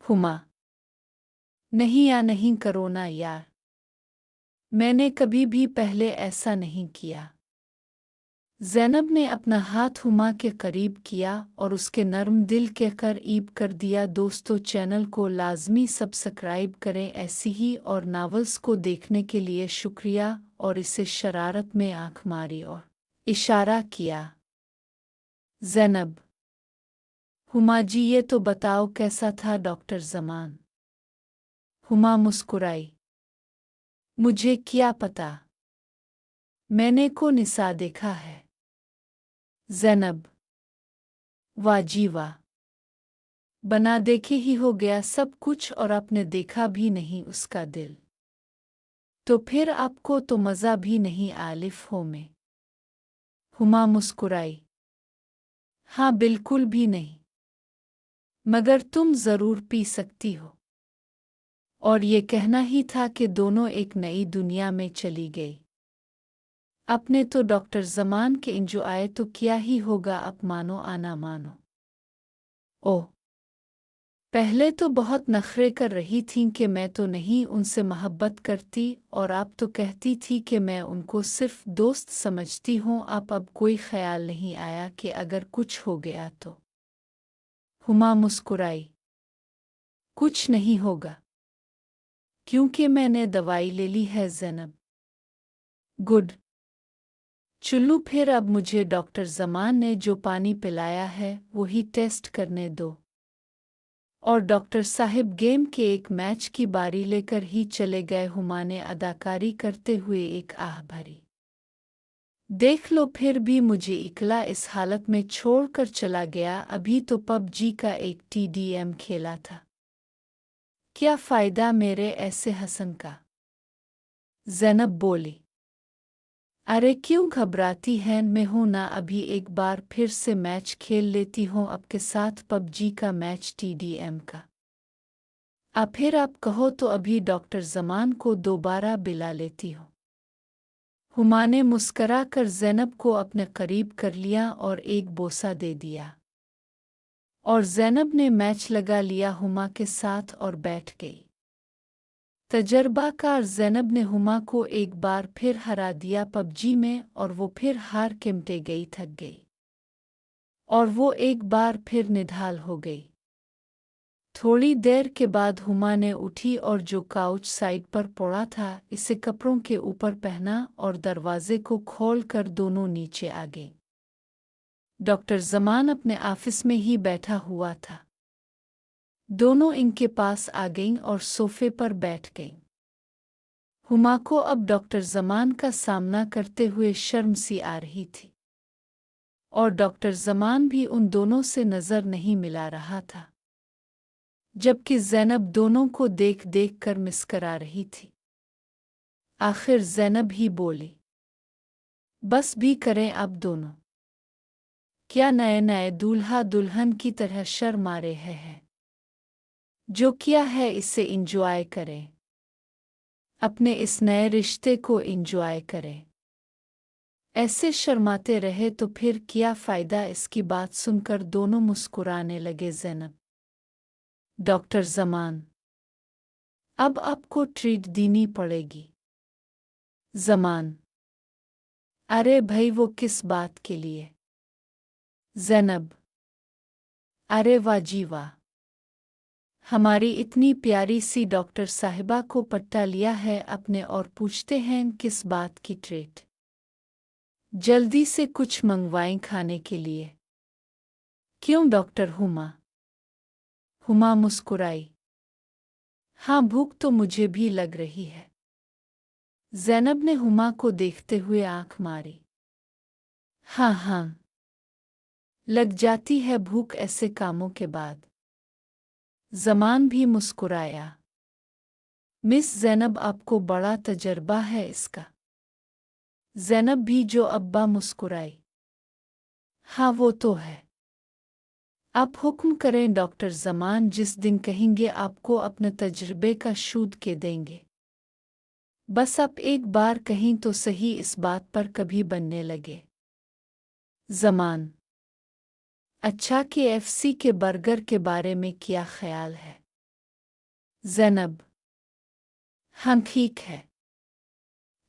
हुमा, नहीं या नहीं करो ना यार। मैंने कभी भी पहले ऐसा नहीं किया। ज़ैनब ने अपना हाथ हुमा के करीब किया और उसके नर्म दिल के करीब कर दिया। दोस्तों, चैनल को लाज़मी सब्सक्राइब करें। ऐसी ही और नावल्स को देखने के लिए शुक्रिया। और इसे शरारत में आंख मारी और इशारा किया। ज़ैनब, हुमा जी, ये तो बताओ कैसा था डॉक्टर ज़मान? हुमा मुस्कुराई। मुझे क्या पता, मैंने को निसा देखा है। ज़ैनब, वाह जी वाह, बना देखे ही हो गया सब कुछ और आपने देखा भी नहीं उसका दिल। तो फिर आपको तो मज़ा भी नहीं आलिफ हो में। हुमा मुस्कुराई। हाँ, बिल्कुल भी नहीं, मगर तुम ज़रूर पी सकती हो। और ये कहना ही था कि दोनों एक नई दुनिया में चली गई। आपने तो डॉक्टर ज़मान के एंजॉय तो किया ही होगा, अब मानो आना मानो। ओह, पहले तो बहुत नखरे कर रही थीं कि मैं तो नहीं उनसे मोहब्बत करती, और आप तो कहती थी कि मैं उनको सिर्फ दोस्त समझती हूँ। आप अब कोई ख्याल नहीं आया कि अगर कुछ हो गया तो? हुमा मुस्कुराई। कुछ नहीं होगा, क्योंकि मैंने दवाई ले ली है ज़ैनब। गुड। चुल्लू, फिर अब मुझे डॉक्टर ज़मान ने जो पानी पिलाया है वही टेस्ट करने दो। और डॉक्टर साहिब गेम के एक मैच की बारी लेकर ही चले गए। हुमा ने अदाकारी करते हुए एक आह भरी। देख लो, फिर भी मुझे इकला इस हालत में छोड़कर चला गया। अभी तो पबजी का एक TDM खेला था। क्या फ़ायदा मेरे ऐसे हसन का? ज़ैनब बोली। अरे क्यों घबराती हैं, मैं हूं ना, अभी एक बार फिर से मैच खेल लेती हूँ आपके साथ, पबजी का मैच TDM का। फिर आप कहो तो अभी डॉक्टर ज़मान को दोबारा बिला लेती हूँ। हुमा ने मुस्करा कर ज़ैनब को अपने करीब कर लिया और एक बोसा दे दिया। और ज़ैनब ने मैच लगा लिया हुमा के साथ और बैठ गई। तजर्बाकार ज़ैनब ने हुमा को एक बार फिर हरा दिया पबजी में, और वो फिर हार के मिट गई, थक गई। और वो एक बार फिर निढाल हो गई। थोड़ी देर के बाद हुमा ने उठी और जो काउच साइड पर पड़ा था इसे कपड़ों के ऊपर पहना और दरवाजे को खोल कर दोनों नीचे आ गए। डॉक्टर ज़मान अपने ऑफिस में ही बैठा हुआ था। दोनों इनके पास आ गईं और सोफे पर बैठ गईं। हुमा को अब डॉक्टर ज़मान का सामना करते हुए शर्म सी आ रही थी, और डॉक्टर ज़मान भी उन दोनों से नज़र नहीं मिला रहा था, जबकि ज़ैनब दोनों को देख देख कर मुस्करा रही थी। आखिर ज़ैनब ही बोली, बस भी करें अब दोनों। क्या नए नए दूल्हा दुल्हन की तरह शर्म आ रहे हैं? जो किया है इसे इंजॉय करें, अपने इस नए रिश्ते को इंजॉय करें। ऐसे शर्माते रहे तो फिर क्या फ़ायदा? इसकी बात सुनकर दोनों मुस्कुराने लगे। ज़ैनब, डॉक्टर ज़मान, अब आपको ट्रीट देनी पड़ेगी। ज़मान, अरे भाई, वो किस बात के लिए? ज़ैनब, अरे वाह जी वाह, हमारी इतनी प्यारी सी डॉक्टर साहिबा को पट्टा लिया है अपने, और पूछते हैं किस बात की ट्रीट? जल्दी से कुछ मंगवाएं खाने के लिए। क्यों डॉक्टर? हुमा मुस्कुराई। हाँ, भूख तो मुझे भी लग रही है। ज़ैनब ने हुमा को देखते हुए आंख मारी। हाँ हाँ, लग जाती है भूख ऐसे कामों के बाद। ज़मान भी मुस्कुराया। मिस ज़ैनब, आपको बड़ा तजर्बा है इसका। ज़ैनब भी जो अब्बा मुस्कुराई। हाँ, वो तो है। आप हुक्म करें डॉक्टर ज़मान, जिस दिन कहेंगे आपको अपने तजर्बे का शूद के देंगे। बस आप एक बार कहीं तो सही इस बात पर कभी बनने लगे। ज़मान, अच्छा, KFC के बर्गर के बारे में क्या ख़्याल है? ज़ैनब: हाँ ठीक है।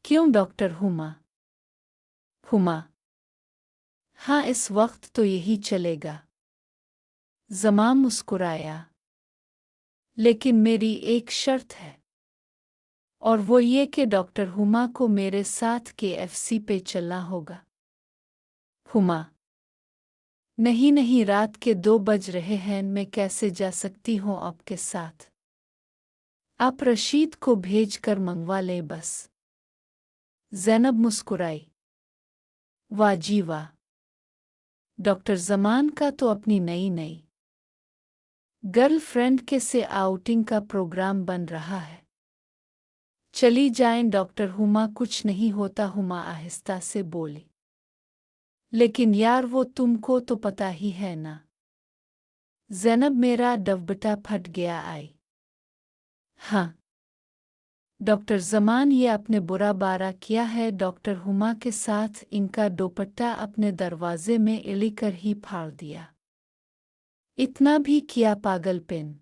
क्यों डॉक्टर हुमा? हुमा: हाँ इस वक्त तो यही चलेगा। ज़मा मुस्कुराया। लेकिन मेरी एक शर्त है, और वो ये कि डॉक्टर हुमा को मेरे साथ KFC पे चलना होगा। हुमा: नहीं नहीं, रात के 2 बज रहे हैं, मैं कैसे जा सकती हूँ आपके साथ? आप रशीद को भेज कर मंगवा लें बस। ज़ैनब मुस्कुराई। वाह जी वाह, डॉक्टर ज़मान का तो अपनी नई नई गर्लफ्रेंड के से आउटिंग का प्रोग्राम बन रहा है। चली जाएं डॉक्टर हुमा। कुछ नहीं होता, हुमा आहिस्ता से बोली। लेकिन यार वो तुमको तो पता ही है ना। ज़ैनब: मेरा डबटा फट गया आई। हाँ डॉक्टर ज़मान, ये आपने बुरा बारा किया है डॉक्टर हुमा के साथ। इनका दुपट्टा अपने दरवाजे में इलीकर ही फाड़ दिया। इतना भी किया पागलपन?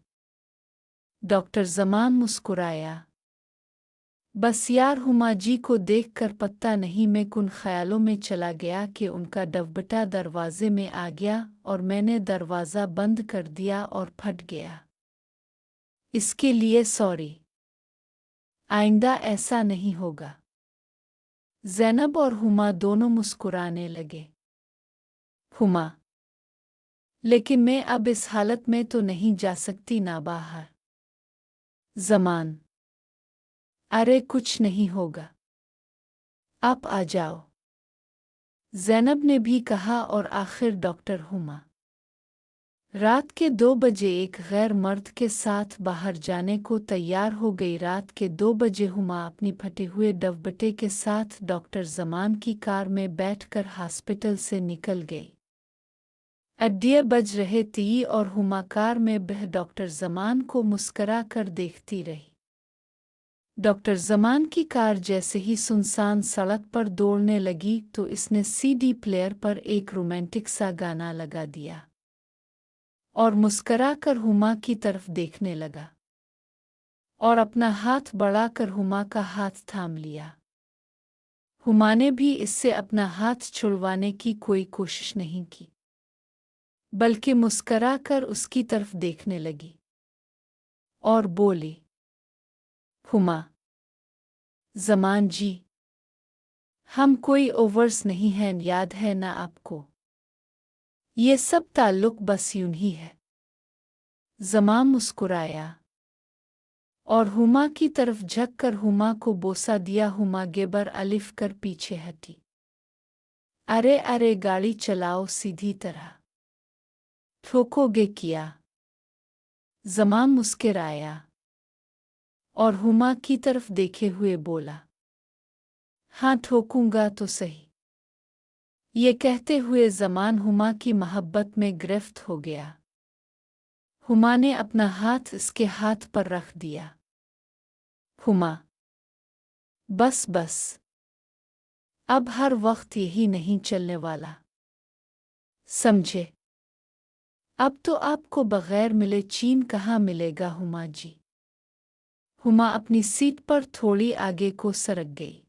डॉक्टर ज़मान मुस्कुराया। बस यार, हुमा जी को देखकर पता नहीं मैं कुन ख्यालों में चला गया कि उनका डबटा दरवाजे में आ गया और मैंने दरवाज़ा बंद कर दिया और फट गया। इसके लिए सॉरी, आइंदा ऐसा नहीं होगा। ज़ैनब और हुमा दोनों मुस्कुराने लगे। हुमा: लेकिन मैं अब इस हालत में तो नहीं जा सकती ना बाहर। ज़मान: अरे कुछ नहीं होगा, आप आ जाओ। ज़ैनब ने भी कहा और आखिर डॉक्टर हुमा रात के 2 बजे एक गैर मर्द के साथ बाहर जाने को तैयार हो गई। रात के 2 बजे हुमा अपनी फटे हुए डबटे के साथ डॉक्टर ज़मान की कार में बैठकर हॉस्पिटल से निकल गई। 8 बज रहे थे और हुमा कार में बह डॉक्टर ज़मान को मुस्करा कर देखती रही। डॉक्टर ज़मान की कार जैसे ही सुनसान सड़क पर दौड़ने लगी तो इसने CD प्लेयर पर एक रोमांटिक सा गाना लगा दिया और मुस्करा कर हुमा की तरफ देखने लगा और अपना हाथ बढ़ाकर हुमा का हाथ थाम लिया। हुमा ने भी इससे अपना हाथ छुड़वाने की कोई कोशिश नहीं की, बल्कि मुस्करा कर उसकी तरफ देखने लगी और बोली, हुमा: ज़मान जी, हम कोई ओवर्स नहीं हैं, याद है ना आपको? ये सब ताल्लुक बस यूं ही है। ज़मान मुस्कुराया और हुमा की तरफ झुककर हुमा को बोसा दिया। हुमा गेबर अलिफ कर पीछे हटी। अरे अरे, गाड़ी चलाओ सीधी तरह, ठोकोगे क्या? ज़मान मुस्कुराया और हुमा की तरफ देखे हुए बोला, हाँ ठोकूंगा तो सही। ये कहते हुए ज़मान हुमा की मोहब्बत में गिरफ्त हो गया। हुमा ने अपना हाथ इसके हाथ पर रख दिया। हुमा: बस बस, अब हर वक्त यही नहीं चलने वाला, समझे? अब तो आपको बगैर मिले चीन कहाँ मिलेगा हुमा जी। हुमा अपनी सीट पर थोड़ी आगे को सरक गई।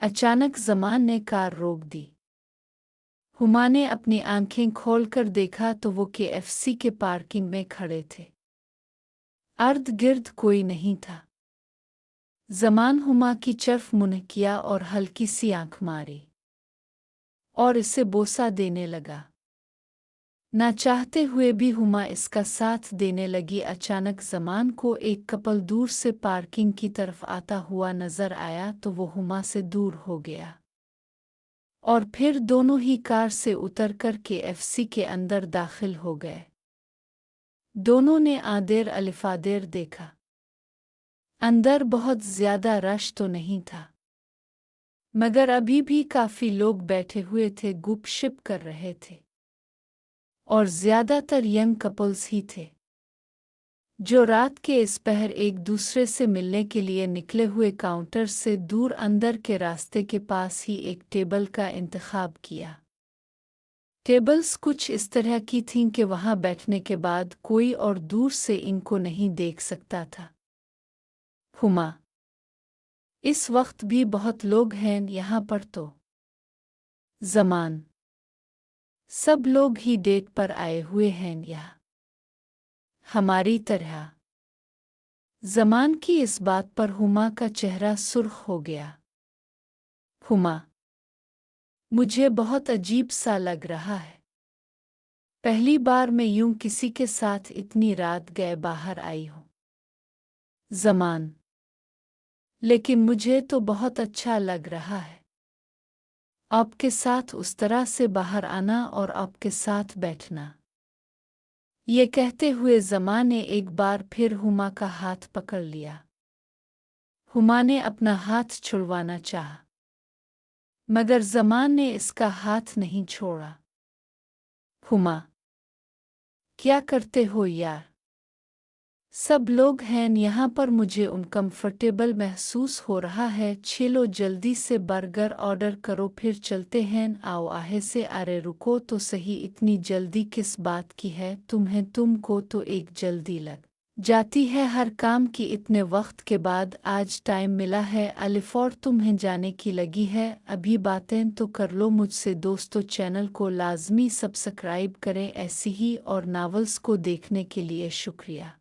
अचानक ज़मान ने कार रोक दी। हुमा ने अपनी आंखें खोलकर देखा तो वो KFC के पार्किंग में खड़े थे। अर्द गिर्द कोई नहीं था। ज़मान हुमा की तरफ मुंह किया और हल्की सी आंख मारी और इसे बोसा देने लगा। ना चाहते हुए भी हुमा इसका साथ देने लगी। अचानक ज़मान को एक कपल दूर से पार्किंग की तरफ आता हुआ नजर आया तो वो हुमा से दूर हो गया और फिर दोनों ही कार से उतरकर KFC के अंदर दाखिल हो गए। दोनों ने आदेर अलिफादेर देखा। अंदर बहुत ज्यादा रश तो नहीं था, मगर अभी भी काफी लोग बैठे हुए थे, गुपशप कर रहे थे और ज्यादातर यंग कपल्स ही थे जो रात के इस पहर एक दूसरे से मिलने के लिए निकले हुए। काउंटर से दूर अंदर के रास्ते के पास ही एक टेबल का इंतखाब किया। टेबल्स कुछ इस तरह की थीं कि वहां बैठने के बाद कोई और दूर से इनको नहीं देख सकता था। हुमा, इस वक्त भी बहुत लोग हैं यहाँ पर तो। ज़मान, सब लोग ही डेट पर आए हुए हैं यहाँ, हमारी तरह। ज़मान की इस बात पर हुमा का चेहरा सुर्ख हो गया। हुमा, मुझे बहुत अजीब सा लग रहा है। पहली बार मैं यूं किसी के साथ इतनी रात गए बाहर आई हूं। ज़मान, लेकिन मुझे तो बहुत अच्छा लग रहा है। आपके साथ उस तरह से बाहर आना और आपके साथ बैठना। ये कहते हुए ज़मा ने एक बार फिर हुमा का हाथ पकड़ लिया। हुमा ने अपना हाथ छुड़वाना चाहा, मगर ज़मान ने इसका हाथ नहीं छोड़ा। हुमा, क्या करते हो यार? सब लोग हैं यहाँ पर, मुझे अनकंफर्टेबल महसूस हो रहा है। चलो जल्दी से बर्गर ऑर्डर करो, फिर चलते हैं। आओ आहे से। अरे रुको तो सही, इतनी जल्दी किस बात की है तुम्हें? तुमको तो एक जल्दी लग जाती है हर काम की। इतने वक्त के बाद आज टाइम मिला है अलिफ और तुम्हें जाने की लगी है। अभी बातें तो कर लो मुझसे। दोस्तों, चैनल को लाजमी सब्सक्राइब करें ऐसी ही और नावल्स को देखने के लिए। शुक्रिया।